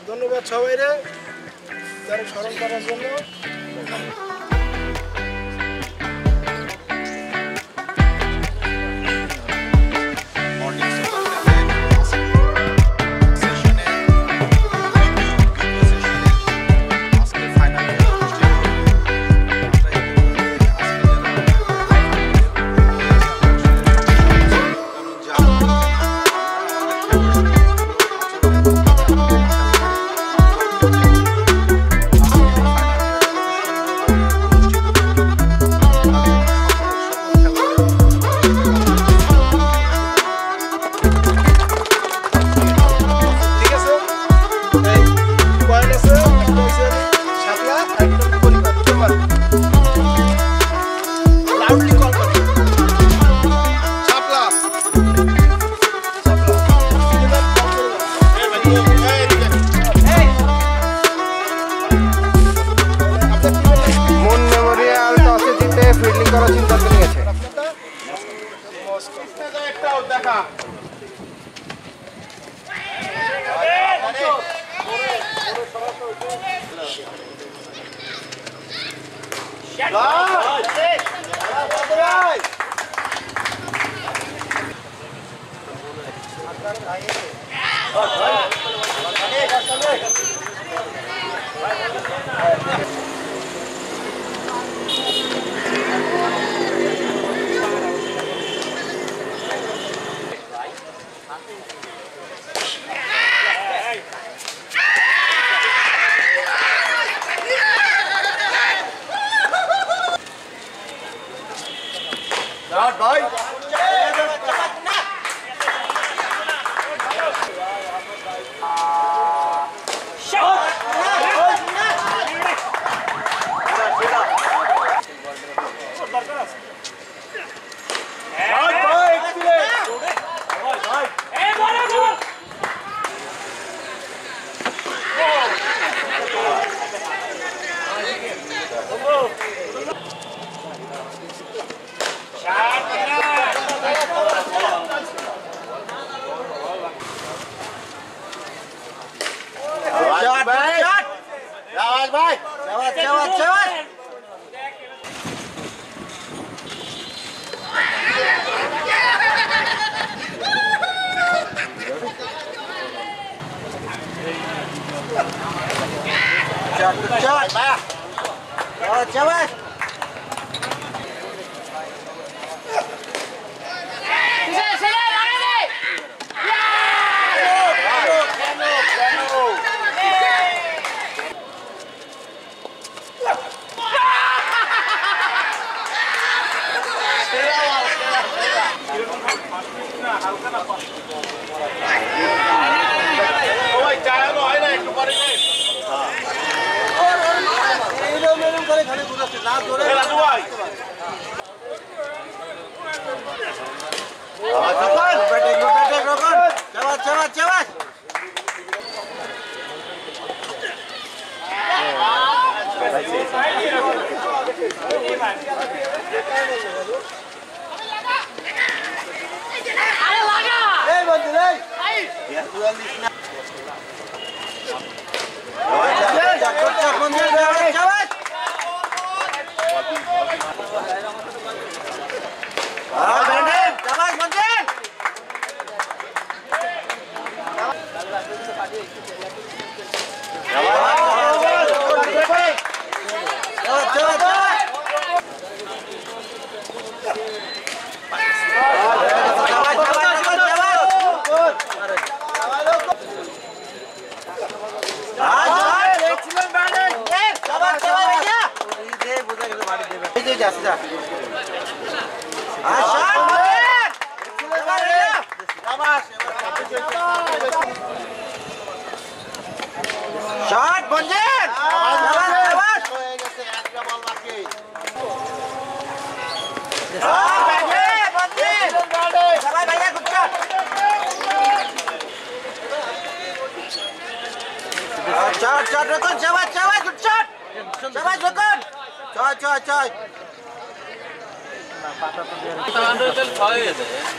ধন্যবাদ সবাইরে তারা স্মরণ করার জন্য।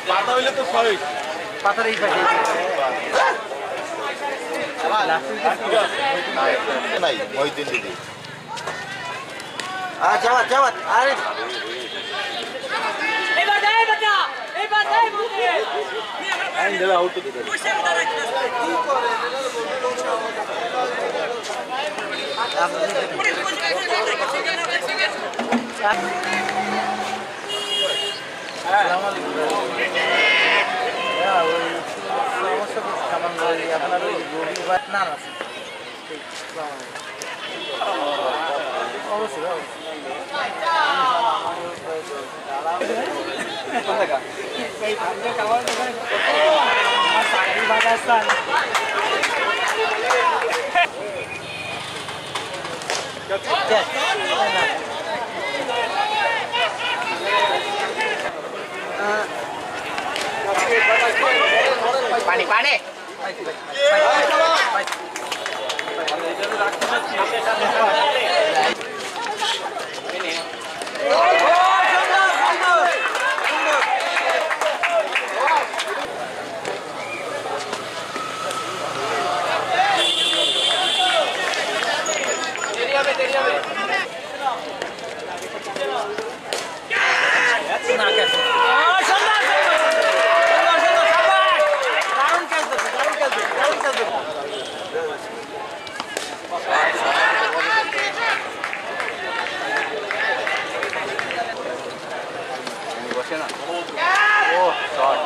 পাতা হইলে তো ছয় পাতার এই পাশে নাই মহিউদ্দিন দিদি যাওয়াত যাওয়াত আরে এবার যাই বাচ্চা এবার যাই বলতে আইন দেবে আউট দিতে আপনার না না অবশ্যই পানি পানি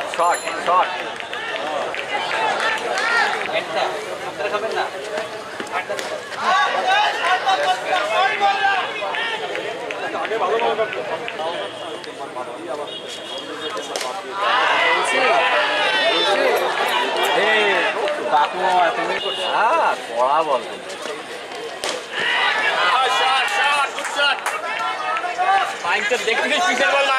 শট শট একটা আপনারা খাবেন না আগে ভালো ভালো করতে বাকু তুমি পড়া বল দেখতে পিছের বল না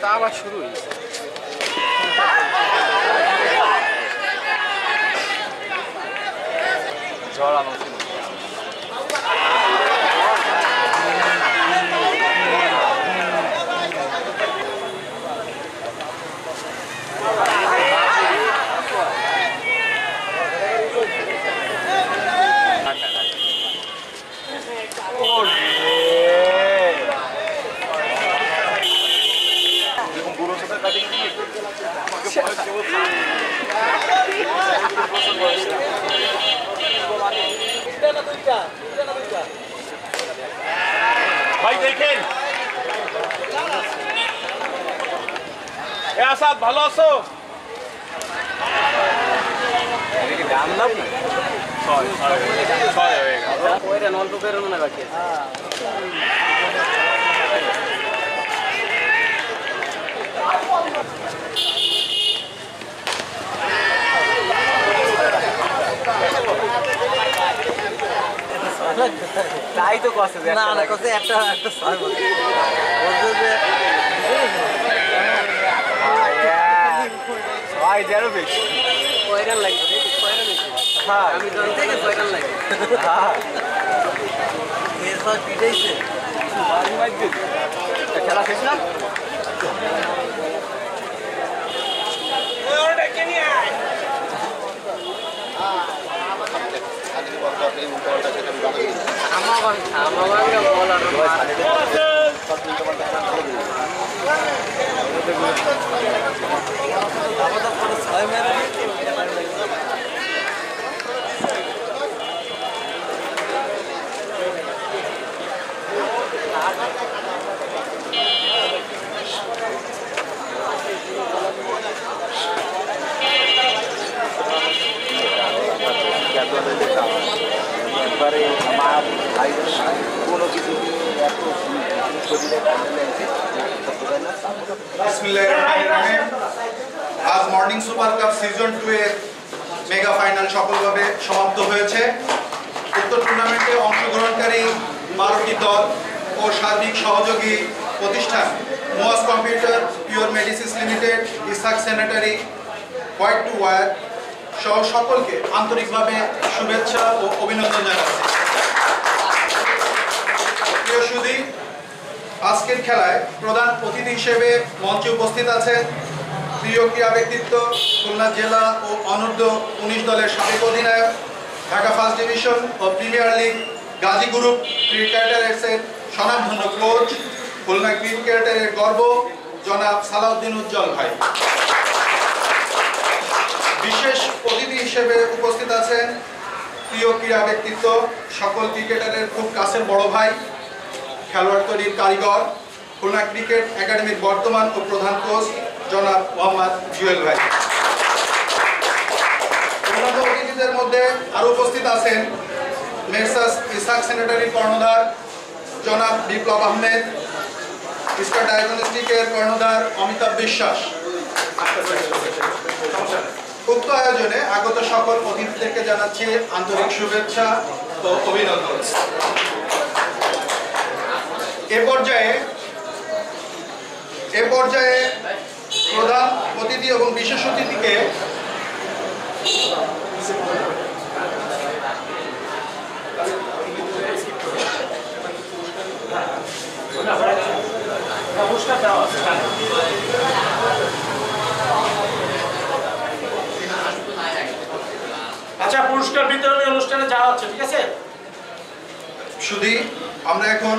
তা আবার শুরু হয়েছে জড়ানো ছিল ভাই দেখেন আসাদ ভালো আছো অল্প বেরোনো না বাকি তাই তো কষ্ট না না কষ্ট একটা একটা ছয় দেড় বেশি কয়রান লাগে আমি তো থেকে কয়রান লাগে এরপর পিটাইছে খেলা শেষ না একবারে আমার ভাইদের কোনো কিছু এত আজ মর্নিং সুপার কাপ সিজন 2 এর মেগা ফাইনাল সফলভাবে সমাপ্ত হয়েছে। উক্ত টুর্নামেন্টে অংশগ্রহণকারী 12টি দল ও সার্বিক সহযোগী প্রতিষ্ঠান Muaz computer, pure medicines limited, Isak sanitary, white to wear সহ সকলকে আন্তরিকভাবে শুভেচ্ছা ও অভিনন্দন জানাচ্ছি। প্রিয় সুধী, আজকের খেলায় প্রধান অতিথি হিসেবে মঞ্চে উপস্থিত আছেন প্রিয় ক্রীড়া ব্যক্তিত্ব খুলনা জেলা ও অনূর্ধ্ব 19 দলের সাবেক অধিনায়ক, ঢাকা ফার্স্ট ডিভিশন ও প্রিমিয়ার লিগ গাজী গ্রুপ ক্রিকেটারের স্বনামধন্য কোচ, খুলনা ক্রিকেটের গর্ব জনাব সালাউদ্দিন উজ্জ্বল ভাই। বিশেষ অতিথি হিসেবে উপস্থিত আছেন প্রিয় ক্রীড়া ব্যক্তিত্ব, সকল ক্রিকেটারের খুব কাছের বড় ভাই, খেলোয়াড় তৈরির কারিগর, খুলনা ক্রিকেট একাডেমির বর্তমান ও প্রধান কোচ জনাব মোহাম্মদ জুয়েল ভাই। অন্যান্য অতিথিদের মধ্যে আরও উপস্থিত আছেন মেসার্স ইসাক স্যানিটারি কর্ণধার জনাব বিপ্লব আহমেদ, স্টার ডায়াগনস্টিকের কর্ণধার অমিতাভ বিশ্বাস। উক্ত আয়োজনে আগত সকল অতিথিদেরকে জানাচ্ছি আন্তরিক শুভেচ্ছা ও অভিনন্দন। এ পর্যায়ে প্রধান অতিথি এবং বিশেষ অতিথিকে আচ্ছা, পুরস্কার বিতরণী অনুষ্ঠানে যাওয়া হচ্ছে, ঠিক আছে? শুধু আমরা এখন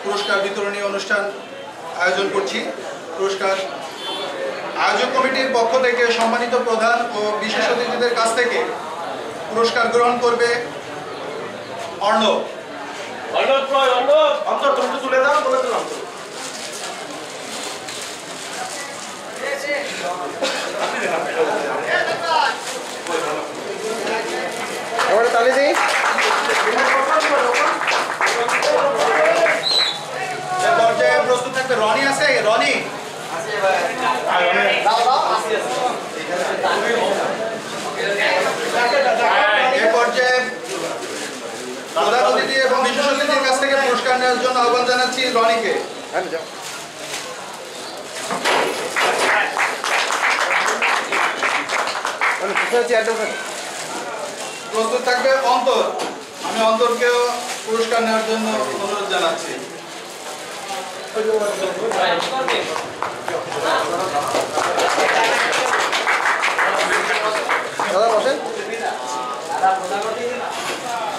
পুরস্কার বিতরণী অনুষ্ঠান আয়োজন করছি। পুরস্কার আয়োজক কমিটির পক্ষ থেকে সম্মানিত প্রধান ও বিশেষ অতিথিদের কাছ থেকে পুরস্কার গ্রহণ করবে অর্ণব। অন্তর তুমি তুলে দাও, বলে দিলাম তো। এবারে তালি দিই। পর্যায়ে প্রস্তুত থাকবে রনি। আছে রনি? এ পর্যায়ে প্রধান অতিথি এবং বিশেষ অতিথির কাছ থেকে পুরস্কার নেওয়ার জন্য আহ্বান জানাচ্ছি রনিকে। প্রস্তুত থাকবে অন্তর। আমি অন্তরকেও পুরস্কার নেওয়ার জন্য অনুরোধ জানাচ্ছি।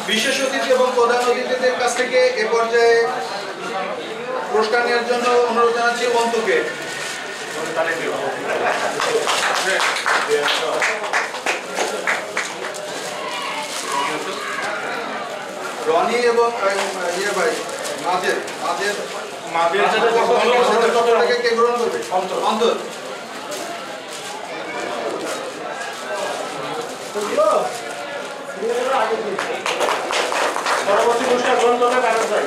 বিশেষ অতিথি এবং প্রধান অতিথিদের কাছ থেকে এ পর্যায়ে পুরস্কার নেওয়ার জন্য অনুরোধ জানাচ্ছি অন্তকে। রনি এবং ইয়ে ভাই মাঝের কে গ্রহণ করবে? অন্তর। পরবর্তী পুরস্কার গ্রহণ করবে কারণ ভাই।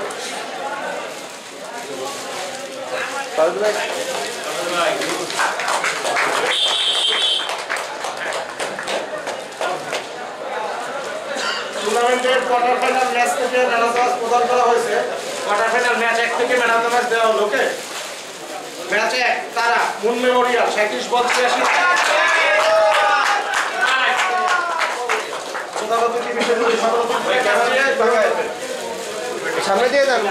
টুর্নামেন্টের কোয়ার্টার ফাইনাল ম্যাচ থেকে ম্যান অফ দ্য ম্যাচ প্রদান করা হয়েছে। কোয়ার্টার ফাইনাল ম্যাচ 1 থেকে ম্যান অফ দ্য ম্যাচ দেওয়া হলো। ওকে, ম্যাচ 1 তারা মুন মেমোরিয়াল 37 বল 83। সামনে দিয়ে যান।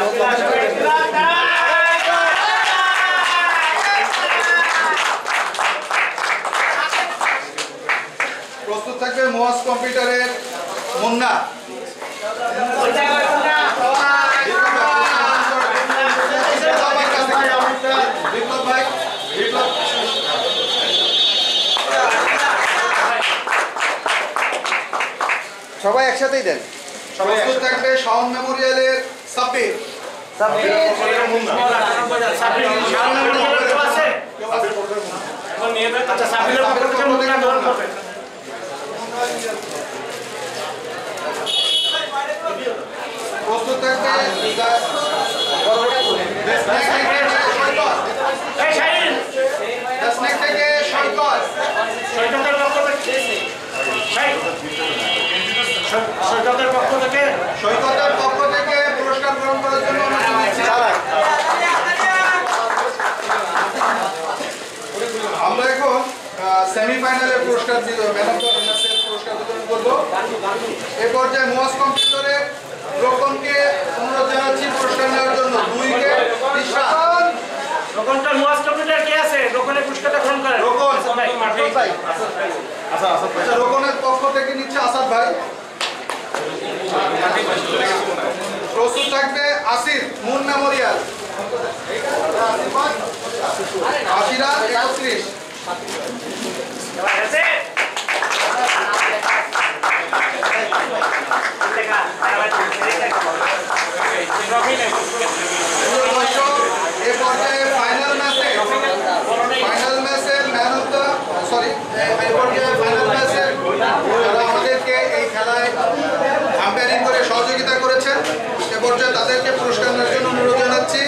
প্রস্তুত থাকবে মোয়াজ কম্পিউটারের মুন্না। বিপ্লব ভাই, বিপ্লব। সবাই একসাথেই দেন। প্রস্তুত থাকবে শাওন মেমোরিয়ালের সাব্বির। প্রস্তুত থাকবে থেকে সৈকত। সৈকতের পক্ষ থেকে পুরস্কার গ্রহণ করার জন্য আমরা এখন সেমিফাইনালের পুরস্কার ম্যান অফ দ্য ম্যাচের পুরস্কার বিতরণ করবো। এ পর্যায়ে মোয়াজ কম্পিউটারের রোকনকে অনুরোধ জানাচ্ছি পুরস্কার নেওয়ার জন্য। 2 উইকেট 30 রান। আচ্ছা রোকনের পক্ষ থেকে নিচ্ছে আসাদ ভাই। প্রস্তুত থাকবে আসির মুন মেমোরিয়াল 80 রান 31। এ পর্যায়ে ফাইনাল ম্যাচের ম্যান অফ দ্য এই পর্যায়ে ফাইনাল ম্যাচের যারা আমাদেরকে এই খেলায় আম্পায়ারিং করে সহযোগিতা করেছেন এ পর্যায়ে তাদেরকে পুরস্কার নেওয়ার জন্য অনুরোধ জানাচ্ছি।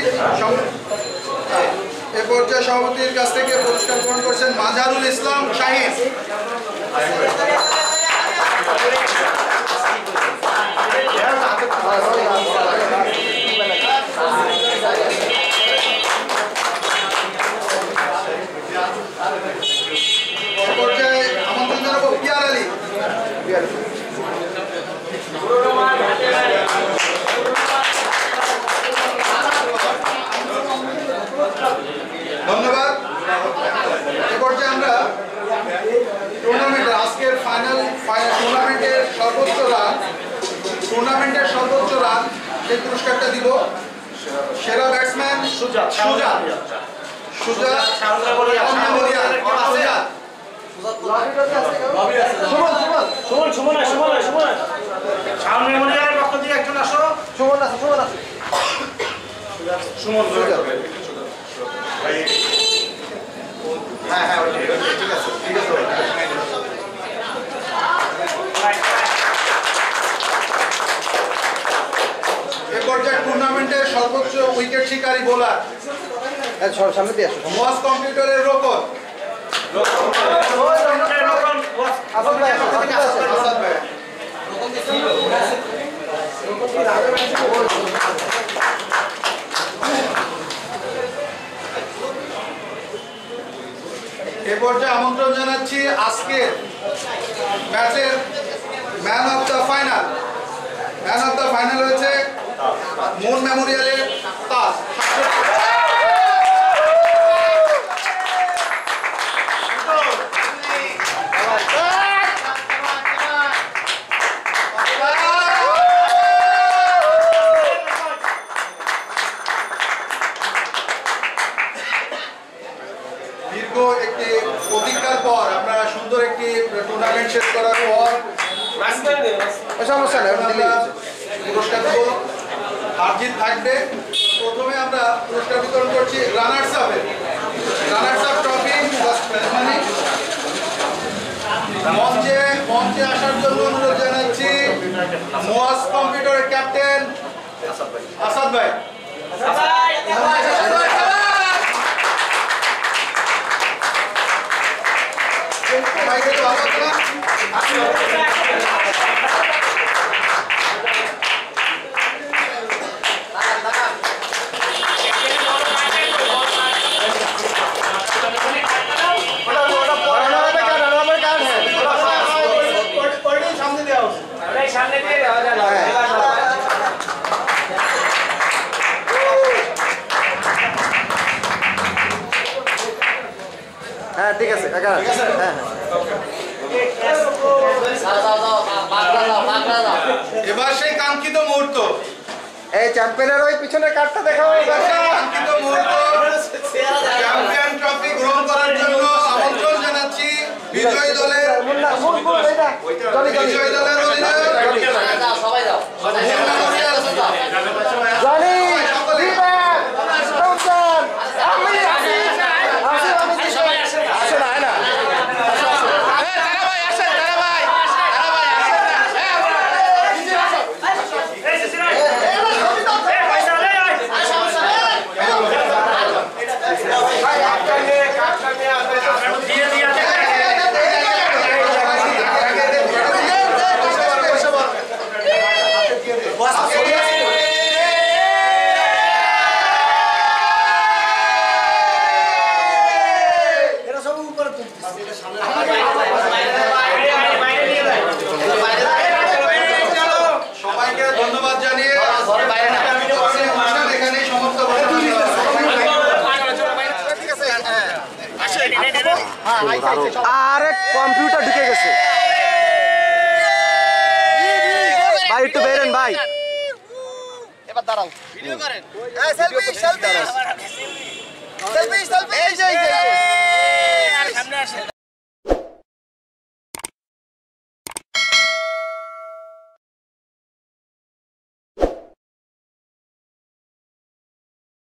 এ পর্যায়ে সভাপতির কাছ থেকে পুরস্কার গ্রহণ করছেন মাজহারুল ইসলাম শাহিদ। পর্যায়ে আমন্ত্রণ জানাবো পিয়ার আলী। ধন্যবাদ। এ পর্যায়ে আমরা টুর্নামেন্টের আজকের টুর্নামেন্টের সর্বোচ্চ রান সেই পুরস্কারটা দিব। সেরা ব্যাটসম্যান সুজাত এ পর্যায়ে টুর্নামেন্টের সর্বোচ্চ উইকেট শিকারী বোলার মোয়াজ কম্পিউটারের রোকন। এ পর্যায়ে আমন্ত্রণ জানাচ্ছি আজকের ম্যাচের ম্যান অফ দ্য ফাইনাল হয়েছে মুন মেমোরিয়ালের তাজ। দীর্ঘ একটি প্রতীক্ষার পর আমরা সুন্দর একটি টুর্নামেন্ট শেষ করার পর পুরস্কার দেব। হারজিত থাকবে। প্রথমে আমরা পুরস্কার বিতরণ করছি রানার্স আপ ট্রফি। মঞ্চে আসার জন্য অনুরোধ জানাচ্ছি মোয়াজ কম্পিউটারের ক্যাপ্টেন আসাদ ভাই। হ্যাঁ ঠিক আছে হ্যাঁ এবার সেই কাঙ্ক্ষিত মুহূর্ত, এই চ্যাম্পিয়নের ওই পিছনের কার্ডটা দেখাও। কাঙ্ক্ষিত মুহূর্ত চ্যাম্পিয়ন ট্রফি গ্রহণ করার জন্য আমন্ত্রণ জানাচ্ছি বিজয়ী দলের আরে কম্পিউটার ঢুকে গেছে ভাই একটু বেরেন ভাই এবার দাঁড়াও ভিডিও করেন সেলফি সেলফি সেলফি সেলফি এই যে আর সামনে আসেন